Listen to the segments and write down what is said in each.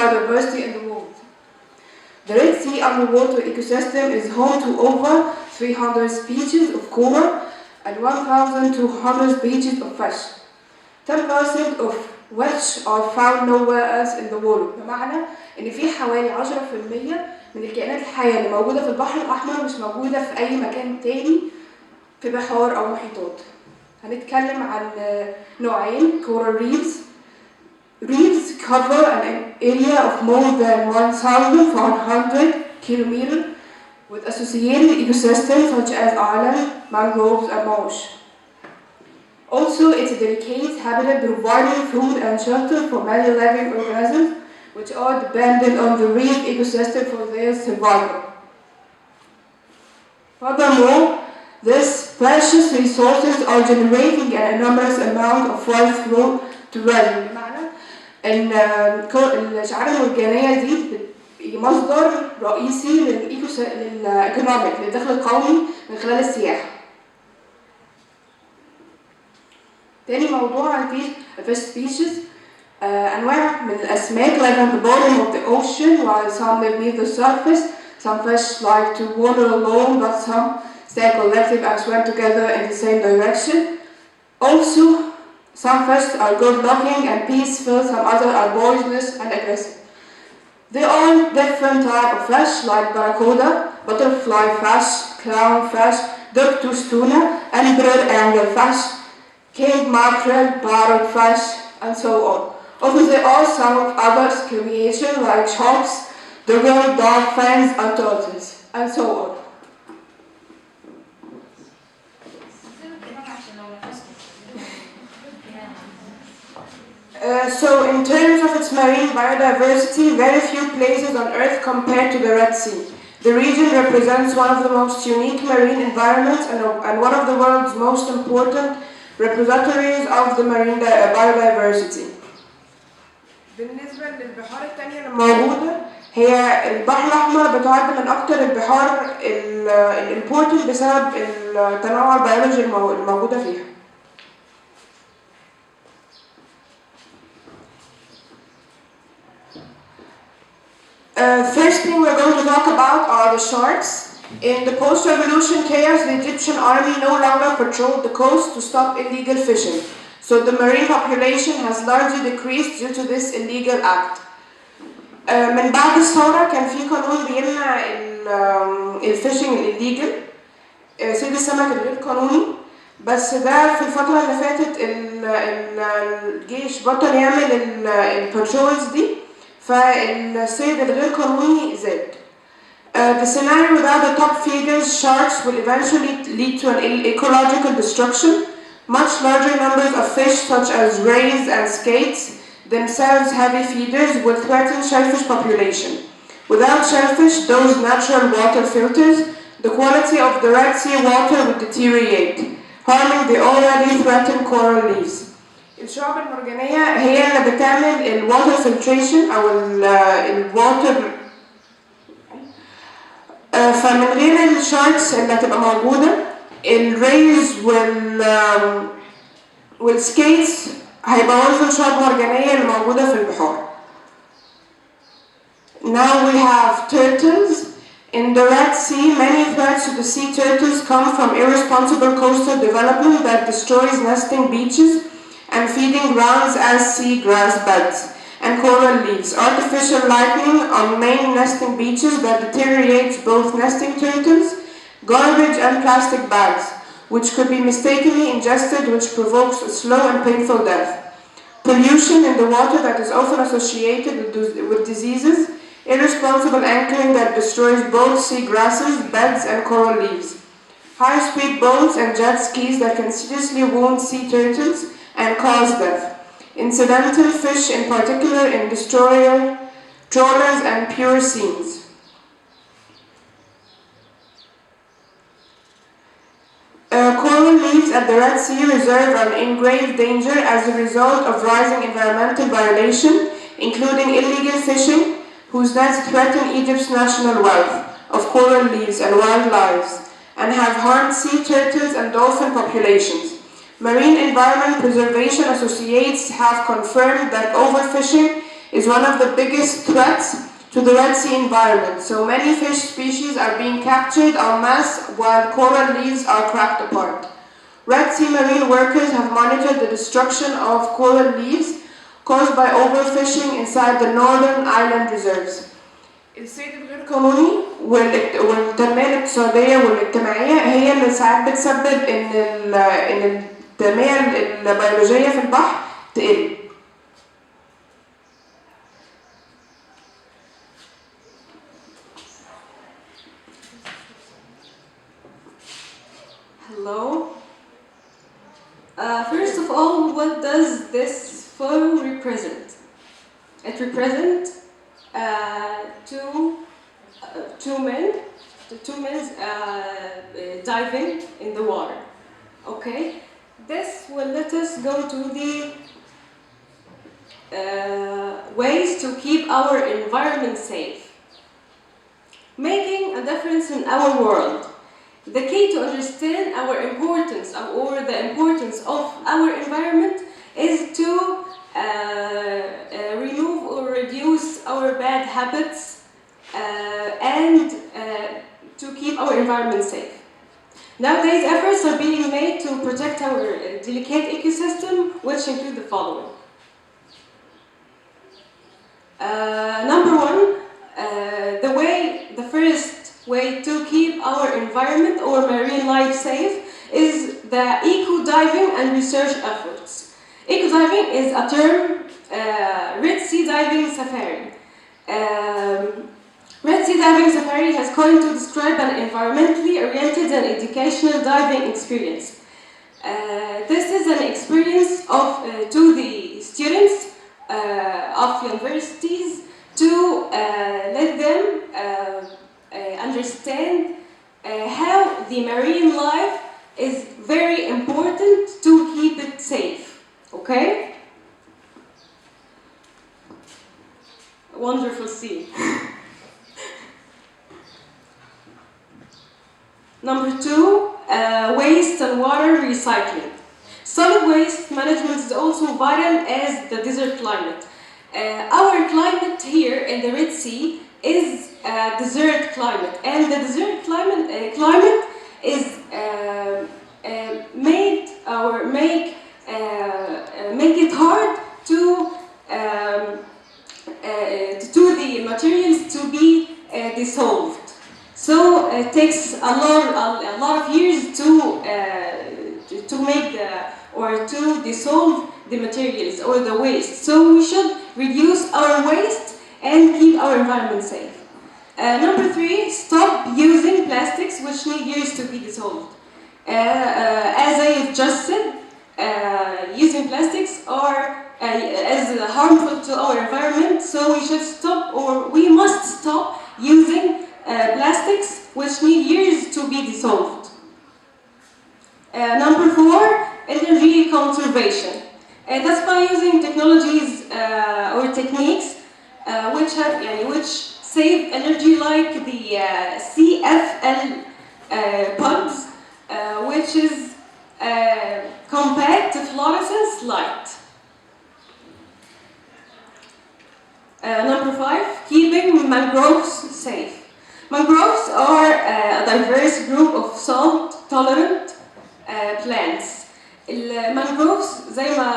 biodiversity in the world. The Red Sea underwater ecosystem is home to over 300 species of coral and 1,200 species of fish, 10% of which are found nowhere else in the world. بمعنى إن في حوالي 10% من الكائنات الحية اللي موجودة في البحر الأحمر مش موجودة في أي مكان تاني في بحار أو محيطات. هنتكلم عن نوعين coral reefs. Reefs cover an area of more than 1,400 kilometers with associated ecosystems such as islands, mangroves, and marsh. Also, it's a delicate habitat providing food and shelter for many living organisms which are dependent on the reef ecosystem for their survival. Furthermore, these precious resources are generating an enormous amount of wealth through tourism. بمعنى إن الشعاب المرجانية دي مصدر رئيسي للإيكونوميك للدخل القومي من خلال السياحة. تاني موضوع عن fish species. أنواع من الأسماك live at the bottom of the ocean while some live near the surface. Some fish like to wander alone, but some stay collective and swim together in the same direction. Also, some fish are good-looking and peaceful, some others are poisonous and aggressive. There are different types of fish like barracuda, butterfly fish, clownfish, dog-tooth tuna, emperor anglerfish, king mackerel, parrotfish, and so on. Also, there are some other creatures like sharks, duggar, dolphins, and turtles, and so on. So in terms of its marine biodiversity, very few places on Earth compare to the Red Sea. The region represents one of the most unique marine environments and one of the world's most important repositories of the marine biodiversity. بالنسبة للبحار التانية الموجودة هي البحر الأحمر بتعد من أكثر البحار الامبورتنت بسبب التنوع البيولوجي الموجودة فيها. First thing we're going to talk about are the sharks. In the post-revolution chaos, the Egyptian army no longer patrolled the coast to stop illegal fishing. So the marine population has largely decreased due to this illegal act. من بعد الثورة كان في قانون بيمنع الفishing illegal صيد السمك الغير قانوني بس ده في الفترة اللي فاتت الجيش بطل يعمل الباترولز دي فالصيد الغير قانوني زاد. The scenario that the top feeders, sharks, will eventually lead to an ecological destruction. Much larger numbers of fish such as rays and skates, themselves heavy feeders, will threaten shellfish population. Without shellfish, those natural water filters, the quality of the Red Sea water would deteriorate, harming the already threatened coral reefs. الشعاب المرجانية هي اللي بتعمل الواتر فلتريشن أو الواتر فمن غير الشاركس اللي هتبقى موجودة الريز والسكيتس هيبوظوا الشعاب المرجانية اللي موجودة في البحار. Now we have turtles. In the Red Sea, many threats to the sea turtles come from irresponsible coastal development that destroys nesting beaches and feeding grounds as sea grass beds and coral reefs, artificial lighting on main nesting beaches that deteriorates both nesting turtles, garbage and plastic bags, which could be mistakenly ingested, which provokes a slow and painful death. Pollution in the water that is often associated with diseases, irresponsible anchoring that destroys both sea grasses, beds and coral reefs, high-speed boats and jet skis that can seriously wound sea turtles and cause death. Incidental fish, in particular in destroyer, trawlers and pure seas. Coral reefs at the Red Sea Reserve are in grave danger as a result of rising environmental violation, including illegal fishing, whose nets threaten Egypt's national wealth of coral reefs and wildlife, and have harmed sea turtles and dolphin populations. Marine Environment Preservation Associates have confirmed that overfishing is one of the biggest threats to the Red Sea environment. So many fish species are being captured en masse while coral reefs are cracked apart. Red Sea marine workers have monitored the destruction of coral reefs caused by overfishing inside the northern island reserves. الصيد الغير قانوني والتنمية الاقتصادية والاجتماعية هي اللي ساعات بتسبب إن التنمية البيولوجية في البحر تقل. Hello. First of all, what does this photo represent? It represents two men diving in the water. Okay, this will let us go to the ways to keep our environment safe, making a difference in our world. The key to understand our importance or the importance of our environment is to remove or reduce our bad habits and to keep our environment safe. Nowadays, efforts are being made to protect our delicate ecosystem, which include the following. Number one, the first way to keep our environment or marine life safe is the eco-diving and research efforts. Eco-diving is a term, Red Sea Diving Safari. Red Sea Diving Safari has coined to describe an environmentally oriented and educational diving experience. This is an experience to the students of universities to let them understand how the marine life is very important to keep it safe. Okay? Wonderful scene. Number two, waste and water recycling. Solid waste management is also vital as the desert climate. Our climate here in the Red Sea is a desert climate, and the desert climate is make it hard to the materials to be dissolved. So it takes a lot of years to make to dissolve the materials or the waste. So we should reduce our waste and keep our environment safe. Number three, stop using plastics which need years to be dissolved. As I just said, using plastics are as harmful to our environment, so we should stop, or we must stop using plastics which need years to be dissolved. Number four, energy conservation. That's by using technologies or techniques which save energy, like the CFL pods, which is compact fluorescence light. Number five, keeping mangroves safe. Mangroves are a diverse group of salt-tolerant plants. المانجروفز زي ما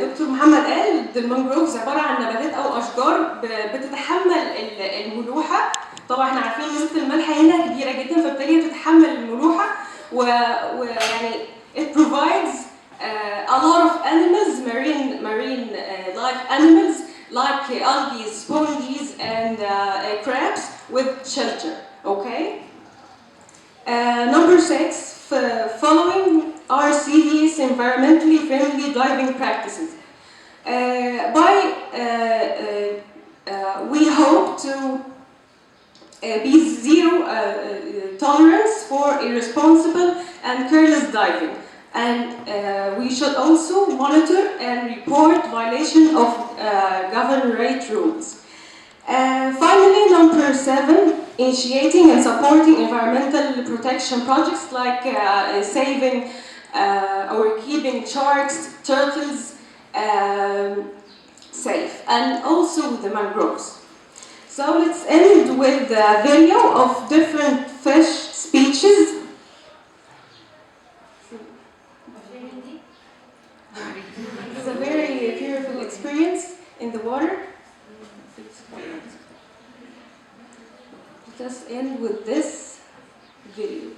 دكتور محمد قال، المانجروفز عبارة عن نباتات أو أشجار بتتحمل الملوحة. طبعا احنا عارفين نسبة الملح هنا كبيرة جدا، فبالتالي بتتحمل الملوحة ويعني it provides a lot of animals, marine life animals like algae, sponges, and crabs with shelter. Okay. Number six, following RCD's environmentally friendly diving practices. We hope to be zero tolerance for irresponsible and careless diving, and we should also monitor and report violation of governorate rules. Finally, number seven, initiating and supporting environmental protection projects like saving or keeping sharks, turtles, safe, and also the mangroves. So let's end with a video of different fish species. It's a very beautiful experience in the water. Let us end with this video.